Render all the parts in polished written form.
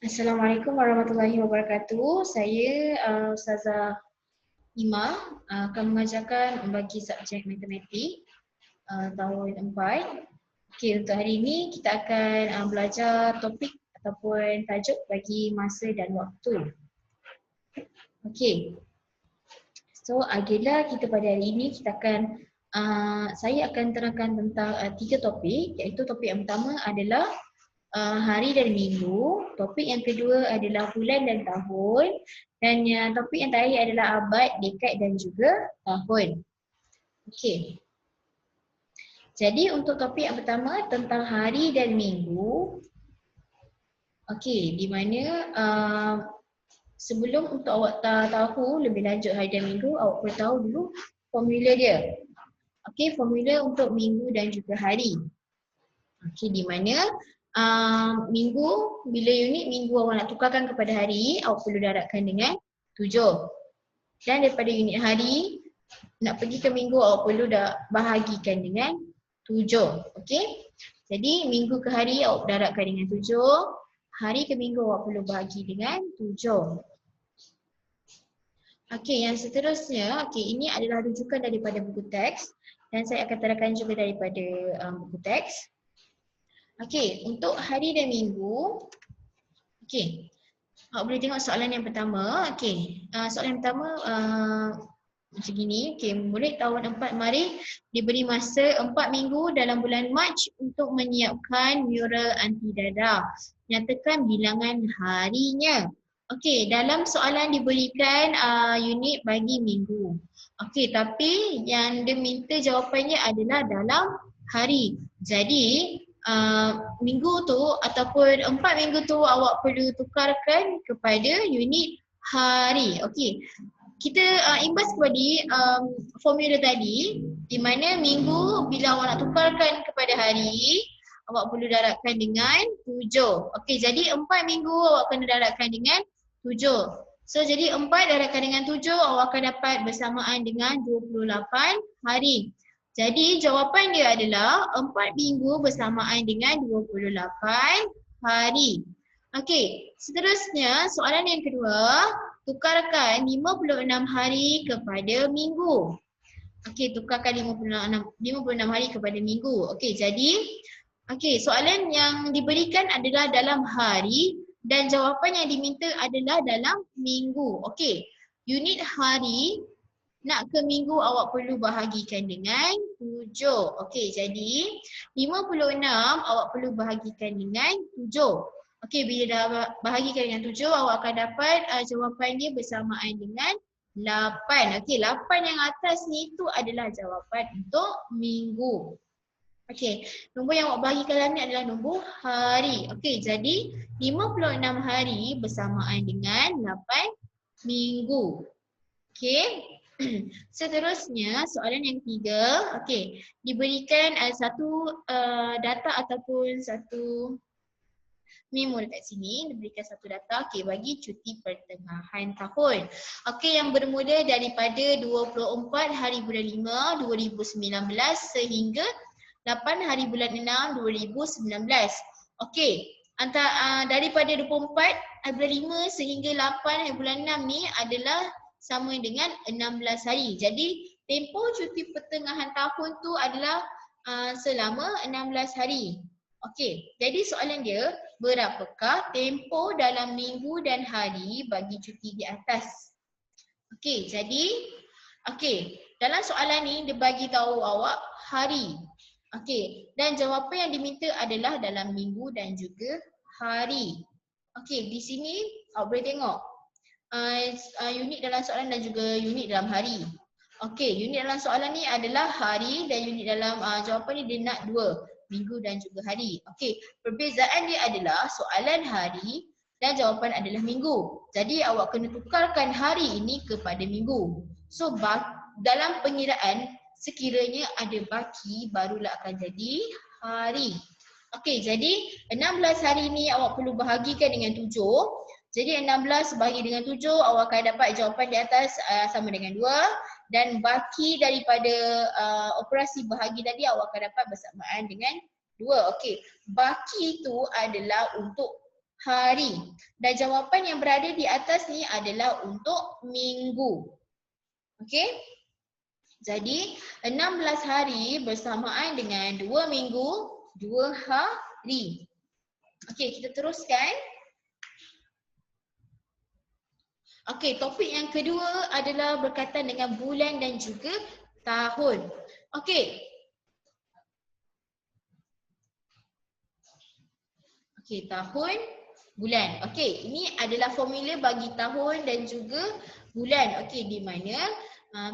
Assalamualaikum warahmatullahi wabarakatuh. Saya Ustazah Ima akan mengajarkan bagi subjek matematik tahun 4. Okey, untuk hari ini kita akan belajar topik ataupun tajuk bagi masa dan waktu. Okey. So agenda kita pada hari ini kita akan saya akan terangkan tentang 3 topik, iaitu topik yang pertama adalah hari dan minggu, topik yang kedua adalah bulan dan tahun, dan topik yang terakhir adalah abad, dekad dan juga tahun. Okey. Jadi untuk topik yang pertama tentang hari dan minggu. Okey, di mana sebelum untuk awak tahu lebih lanjut hari dan minggu, awak perlu tahu dulu formula dia. Okey, formula untuk minggu dan juga hari. Okey, di mana minggu, bila unit minggu awak nak tukarkan kepada hari, awak perlu darabkan dengan 7. Dan daripada unit hari, nak pergi ke minggu awak perlu bahagikan dengan 7. Okey. Jadi minggu ke hari awak darabkan dengan 7. Hari ke minggu awak perlu bahagi dengan 7. Okey, yang seterusnya, okey, ini adalah rujukan daripada buku teks dan saya akan terangkan juga daripada buku teks. Okey, untuk hari dan minggu, okey, awak boleh tengok soalan yang pertama. Okey, soalan yang pertama macam gini. Okey, murid tahun 4 mari diberi masa 4 minggu dalam bulan Mac untuk menyiapkan mural anti dadah. Nyatakan bilangan harinya. Okey, dalam soalan diberikan unit bagi minggu. Okey, tapi yang dia minta jawapannya adalah dalam hari. Jadi minggu tu ataupun 4 minggu tu awak perlu tukarkan kepada unit hari. Okey. Kita imbas kepada formula tadi, di mana minggu bila awak nak tukarkan kepada hari, awak perlu darabkan dengan 7. Okey, jadi 4 minggu awak kena darabkan dengan 7. So jadi 4 darabkan dengan 7 awak akan dapat bersamaan dengan 28 hari. Jadi jawapan dia adalah 4 minggu bersamaan dengan 28 hari. Okey, seterusnya soalan yang kedua, tukarkan 56 hari kepada minggu. Okey, tukarkan 56 hari kepada minggu. Okey, jadi soalan yang diberikan adalah dalam hari dan jawapan yang diminta adalah dalam minggu. Okey, unit hari nak ke minggu awak perlu bahagikan dengan 7. Okey, jadi 56 awak perlu bahagikan dengan 7. Okey, bila dah bahagikan dengan 7 awak akan dapat jawapan dia bersamaan dengan 8. Okey, 8 yang atas ni tu adalah jawapan untuk minggu. Okey, nombor yang awak bahagikan dalam ni adalah nombor hari. Okey, jadi 56 hari bersamaan dengan 8 minggu. Okey. Seterusnya soalan yang ketiga, okey, diberikan satu data ataupun satu memo dekat sini, diberikan satu data bagi cuti pertengahan tahun. Okey, yang bermula daripada 24 hari bulan 5 2019 sehingga 8 hari bulan 6 2019. Okey, daripada 24 hari bulan 5 sehingga 8 hari bulan 6 ni adalah sama dengan 16 hari. Jadi tempoh cuti pertengahan tahun tu adalah selama 16 hari. Okey, jadi soalan dia, berapakah tempoh dalam minggu dan hari bagi cuti di atas? Okey, jadi dalam soalan ni dia bagi tahu awak hari. Okey, dan jawapan yang diminta adalah dalam minggu dan juga hari. Okey, di sini awak boleh tengok unit dalam soalan dan juga unit dalam hari. Okey, unit dalam soalan ni adalah hari dan unit dalam jawapan ni dia nak 2, minggu dan juga hari. Okey, perbezaan dia adalah soalan hari dan jawapan adalah minggu. Jadi awak kena tukarkan hari ini kepada minggu. So dalam pengiraan sekiranya ada baki barulah akan jadi hari. Okey, jadi 16 hari ni awak perlu bahagikan dengan 7. Jadi 16 bahagi dengan 7 awak akan dapat jawapan di atas sama dengan 2 dan baki daripada operasi bahagi tadi awak akan dapat bersamaan dengan 2. Okey, baki itu adalah untuk hari. Dan jawapan yang berada di atas ni adalah untuk minggu. Okey? Jadi 16 hari bersamaan dengan 2 minggu, 2 hari. Okey, kita teruskan. Okey, topik yang kedua adalah berkaitan dengan bulan dan juga tahun. Okey. Okey, tahun, bulan. Okey, ini adalah formula bagi tahun dan juga bulan. Okey, di mana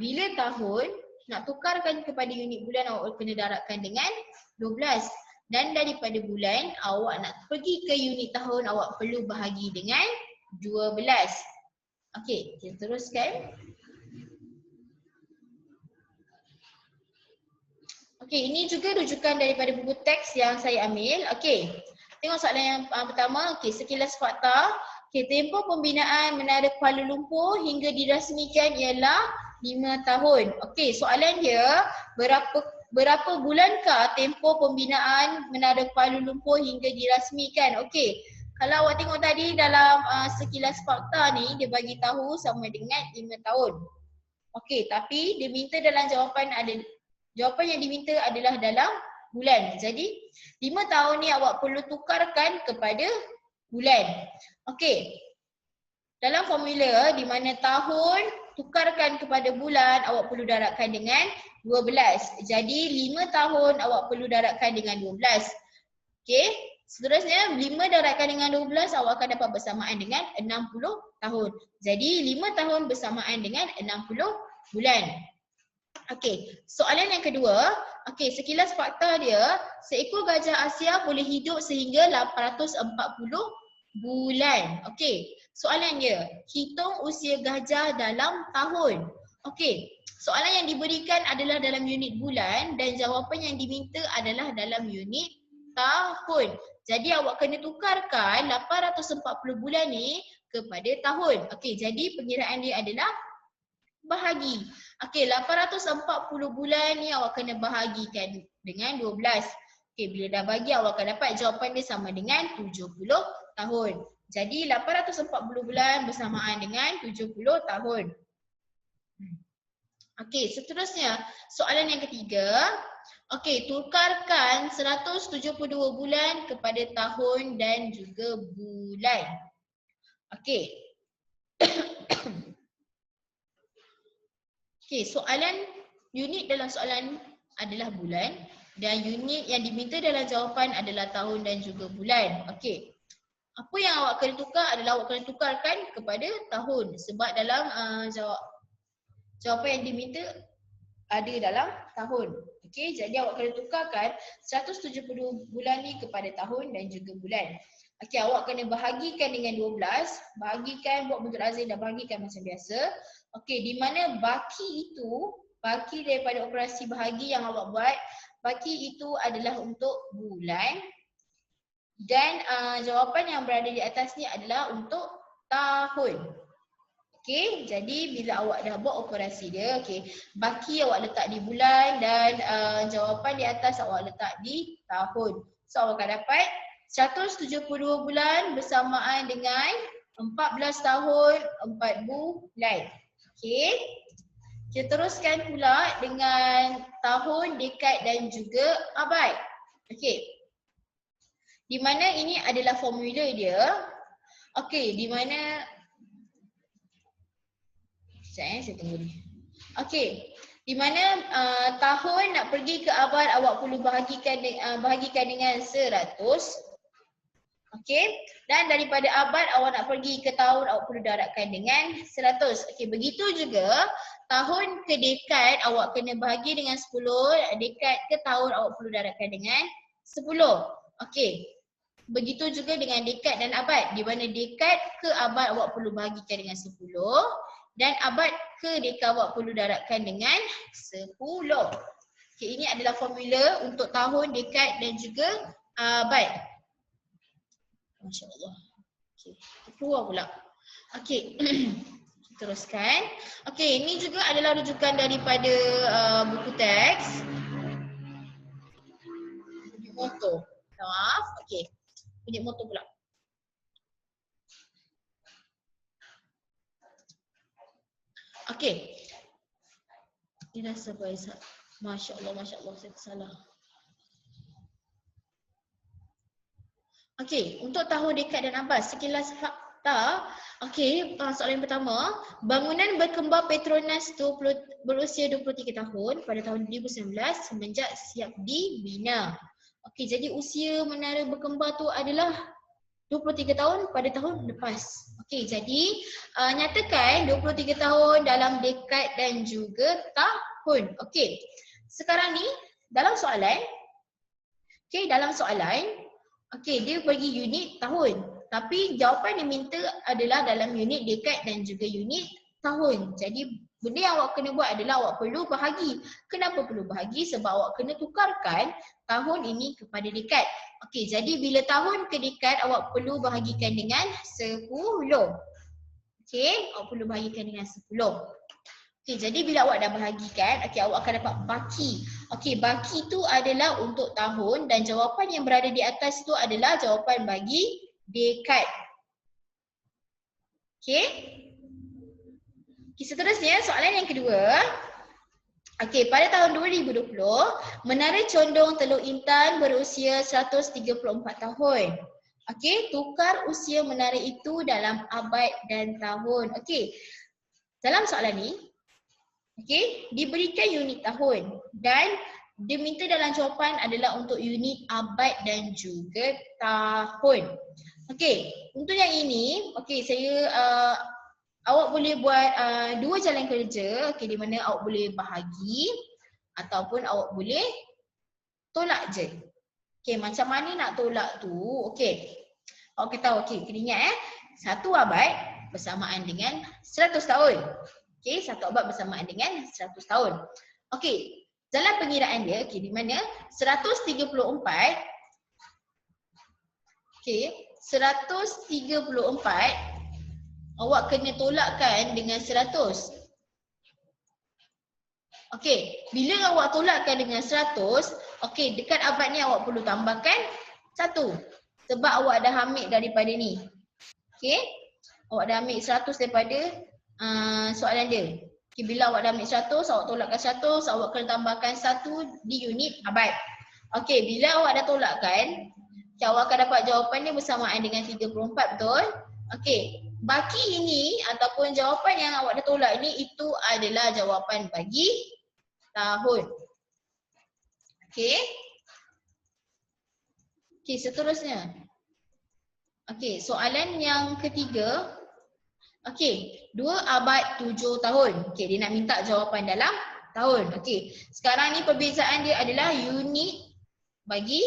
bila tahun nak tukarkan kepada unit bulan, awak kena darabkan dengan 12. Dan daripada bulan, awak nak pergi ke unit tahun, awak perlu bahagi dengan 12. Okey, kita teruskan. Okey, ini juga rujukan daripada buku teks yang saya ambil. Okey, tengok soalan yang pertama. Okey, sekilas fakta. Okey, tempoh pembinaan Menara Kuala Lumpur hingga dirasmikan ialah 5 tahun. Okey, soalan dia, berapa bulankah tempoh pembinaan Menara Kuala Lumpur hingga dirasmikan? Okey, kalau awak tengok tadi dalam sekilas fakta ni, dia bagi tahu sama dengan 5 tahun. Okey, tapi dia minta dalam jawapan yang diminta adalah dalam bulan. Jadi 5 tahun ni awak perlu tukarkan kepada bulan. Okey. Dalam formula di mana tahun tukarkan kepada bulan, awak perlu darabkan dengan 12. Jadi 5 tahun awak perlu darabkan dengan 12. Okey. Seterusnya 5 darabkan dengan 12, awak akan dapat bersamaan dengan 60 tahun. Jadi 5 tahun bersamaan dengan 60 bulan. Okey, soalan yang kedua. Okey, sekilas fakta dia, seekor gajah Asia boleh hidup sehingga 840 bulan. Okey, soalan dia, hitung usia gajah dalam tahun. Okey, soalan yang diberikan adalah dalam unit bulan dan jawapan yang diminta adalah dalam unit tahun. Jadi awak kena tukarkan 840 bulan ni kepada tahun. Okey, jadi pengiraan dia adalah bahagi. Okey, 840 bulan ni awak kena bahagikan dengan 12. Okey, bila dah bagi, awak akan dapat jawapan dia sama dengan 70 tahun. Jadi 840 bulan bersamaan dengan 70 tahun. Okey, seterusnya soalan yang ketiga. Okey, tukarkan 172 bulan kepada tahun dan juga bulan. Okey. Okey, unit dalam soalan adalah bulan dan unit yang diminta dalam jawapan adalah tahun dan juga bulan. Okey. Apa yang awak kena tukar adalah awak kena tukarkan kepada tahun sebab dalam jawapan yang diminta ada dalam tahun. Okey, jadi awak kena tukarkan 172 bulan ni kepada tahun dan juga bulan. Okey, awak kena bahagikan dengan 12, bahagikan, buat bentuk razif dan bahagikan macam biasa. Okey, di mana baki daripada operasi bahagi yang awak buat, baki itu adalah untuk bulan dan jawapan yang berada di atas ni adalah untuk tahun. Okey, jadi bila awak dah buat operasi dia, okey, baki awak letak di bulan dan jawapan di atas awak letak di tahun. So awak akan dapat 172 bulan bersamaan dengan 14 tahun 4 bulan. Okey. Kita teruskan pula dengan tahun, dekad dan juga abad. Okey. Di mana ini adalah formula dia. Okey, di mana saya tunggu ni. Okey. Di mana tahun nak pergi ke abad, awak perlu bahagikan dengan 100. Okey. Dan daripada abad awak nak pergi ke tahun, awak perlu darabkan dengan 100. Okey, begitu juga tahun ke dekad awak kena bahagi dengan 10, dekad ke tahun awak perlu darabkan dengan 10. Okey. Begitu juga dengan dekad dan abad. Di mana dekad ke abad awak perlu bahagikan dengan 10 dan abad ke dekad awak perlu darabkan dengan 10. Okey, ini adalah formula untuk tahun, dekad dan juga abad. Masya-Allah. Okey, keluar pula. Okey. Teruskan. Okey, ini juga adalah rujukan daripada buku teks. Unit motor. Maaf. Okey. Unit motor pula. Okey. Ini dah sampai. Masya Allah, saya salah. Okey, untuk tahun, dekad dan abad, sekilas fakta. Okey, soalan yang pertama, bangunan berkembar Petronas berusia 23 tahun pada tahun 2019 semenjak siap dibina. Okey, jadi usia menara berkembar tu adalah 23 tahun pada tahun lepas. Okey, jadi nyatakan 23 tahun dalam dekad dan juga tahun. Okey, sekarang ni dalam soalan, okey, dia bagi unit tahun. Tapi jawapan yang minta adalah dalam unit dekad dan juga unit tahun. Jadi benda yang awak kena buat adalah awak perlu bahagi. Kenapa perlu bahagi? Sebab awak kena tukarkan tahun ini kepada dekad. Okey, jadi bila tahun ke dekad awak perlu bahagikan dengan 10. Okey, awak perlu bahagikan dengan 10. Okey, jadi bila awak dah bahagikan, okey, awak akan dapat baki. Okey, baki tu adalah untuk tahun dan jawapan yang berada di atas tu adalah jawapan bagi dekad. Okey. Okey, seterusnya soalan yang kedua. Okey, pada tahun 2020, Menara Condong Teluk Intan berusia 134 tahun. Okey, tukar usia menara itu dalam abad dan tahun. Okey, dalam soalan ni, okey, diberikan unit tahun dan diminta dalam jawapan adalah untuk unit abad dan juga tahun. Okey, untuk yang ini, okey, awak boleh buat dua jalan kerja, okey, di mana awak boleh bahagi ataupun awak boleh tolak je. Okey, macam mana nak tolak tu? Okey, awak kata okey, kena ingat satu abad bersamaan dengan 100 tahun. Okey, satu abad bersamaan dengan 100 tahun. Okey, jalan pengiraan dia, okey, di mana 134, okey, 134 awak kena tolakkan dengan 100. Okey, bila awak tolakkan dengan 100, okey, dekat abad ni awak perlu tambahkan 1. Sebab awak dah ambil daripada ni. Okey, awak dah ambil 100 daripada soalan dia. Okey, bila awak dah ambil 100, awak tolakkan 100, awak kena tambahkan 1 di unit abad. Okey, bila awak dah tolakkan, awak akan dapat jawapan dia bersamaan dengan 34, betul? Okey, baki ini ataupun jawapan yang awak dah tolak ni itu adalah jawapan bagi tahun. Okey. Okey, seterusnya. Okey, soalan yang ketiga. Okey, 2 abad 7 tahun. Okey, dia nak minta jawapan dalam tahun. Okey, sekarang ni perbezaan dia adalah unit bagi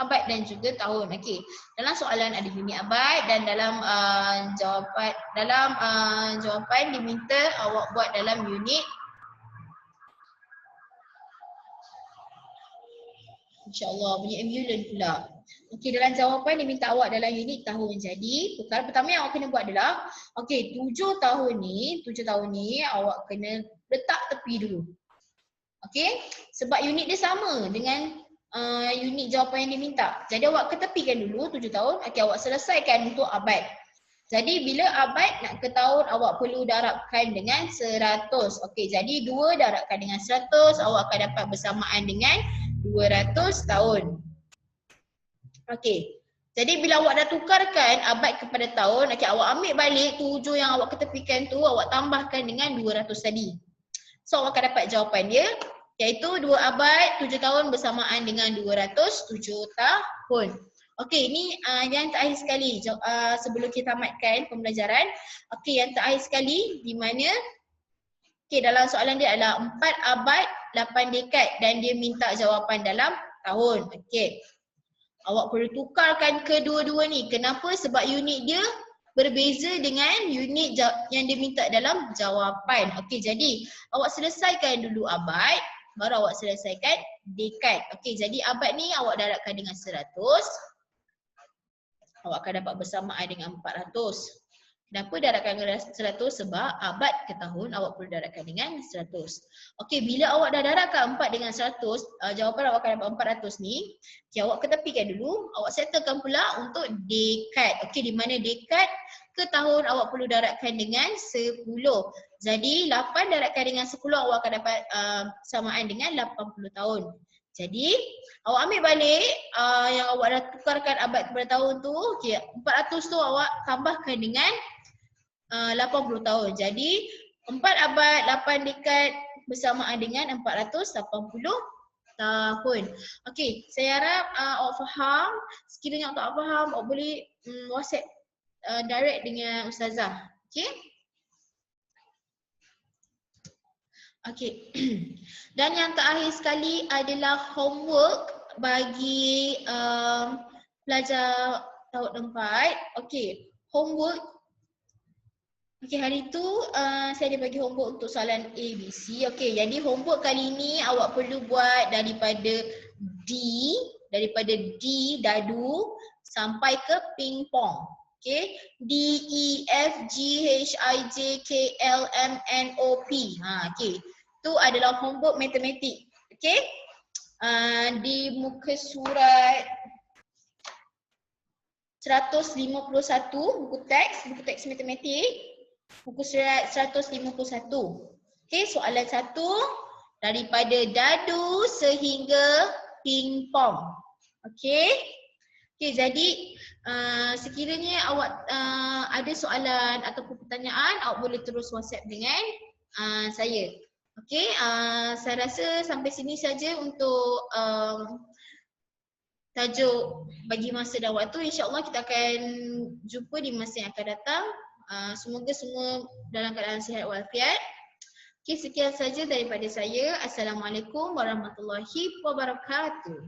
abad dan juga tahun. Okey, dalam soalan ada unit abad dan dalam jawapan diminta awak buat dalam unit. InsyaAllah bunyi ambulans pula. Okey, dalam jawapan diminta awak dalam unit tahun. Jadi, perkara pertama yang awak kena buat adalah, okey, 7 tahun ni awak kena letak tepi dulu. Okey, sebab unit dia sama dengan unit jawapan yang diminta. Jadi awak ketepikan dulu 7 tahun. Okey, awak selesaikan untuk abad. Jadi bila abad nak ke tahun awak perlu darabkan dengan 100. Okey, jadi 2 darabkan dengan 100, awak akan dapat bersamaan dengan 200 tahun. Okey, jadi bila awak dah tukarkan abad kepada tahun, okey, awak ambil balik 7 yang awak ketepikan tu, awak tambahkan dengan 200 tadi. So awak akan dapat jawapan dia, iaitu 2 abad 7 tahun bersamaan dengan 207 tahun. Okey, ni yang terakhir sekali sebelum kita tamatkan pembelajaran. Okey, yang terakhir sekali di mana dalam soalan dia adalah 4 abad 8 dekad dan dia minta jawapan dalam tahun. Okey, awak perlu tukarkan kedua-dua ni. Kenapa? Sebab unit dia berbeza dengan unit yang dia minta dalam jawapan. Okey, jadi awak selesaikan dulu abad, baru awak selesaikan dekad. Okey, jadi abad ni awak darabkan dengan 100. Awak akan dapat bersamaan dengan 400. Kenapa darabkan dengan 100? Sebab abad ke tahun awak perlu darabkan dengan 100. Okey, bila awak dah darabkan 4 dengan 100, jawapan awak akan dapat 400 ni. Okey, awak ketepikan dulu, awak settlekan pula untuk dekad. Okey, di mana dekad ke tahun awak perlu darabkan dengan 10. Jadi 8 darabkan dengan 10 awak akan dapat samaan dengan 80 tahun. Jadi awak ambil balik yang awak dah tukarkan abad kepada tahun tu, okey, 400 tu awak tambahkan dengan 80 tahun. Jadi 4 abad 8 dekat bersamaan dengan 480 tahun. Okey, saya harap awak faham. Sekiranya awak tak faham, awak boleh WhatsApp direct dengan Ustazah. Okey? Okey. Dan yang terakhir sekali adalah homework bagi pelajar tahun 4. Okey, homework. Okey, hari tu saya ada bagi homework untuk soalan A, B, C. Okey, jadi homework kali ni awak perlu buat daripada D dadu sampai ke pingpong. Okey, D, E, F, G, H, I, J, K, L, M, N, O, P. Okey. Tu adalah homework matematik. Okey? Di muka surat 151 buku teks matematik. Buku surat 151. Okey, soalan 1 daripada dadu sehingga pingpong. Okey? Okey, jadi sekiranya awak ada soalan ataupun pertanyaan, awak boleh terus WhatsApp dengan saya. Okey, saya rasa sampai sini saja untuk tajuk bagi masa dan waktu. InsyaAllah kita akan jumpa di masa yang akan datang. Semoga semua dalam keadaan sihat walafiat. Okey, sekian saja daripada saya. Assalamualaikum warahmatullahi wabarakatuh.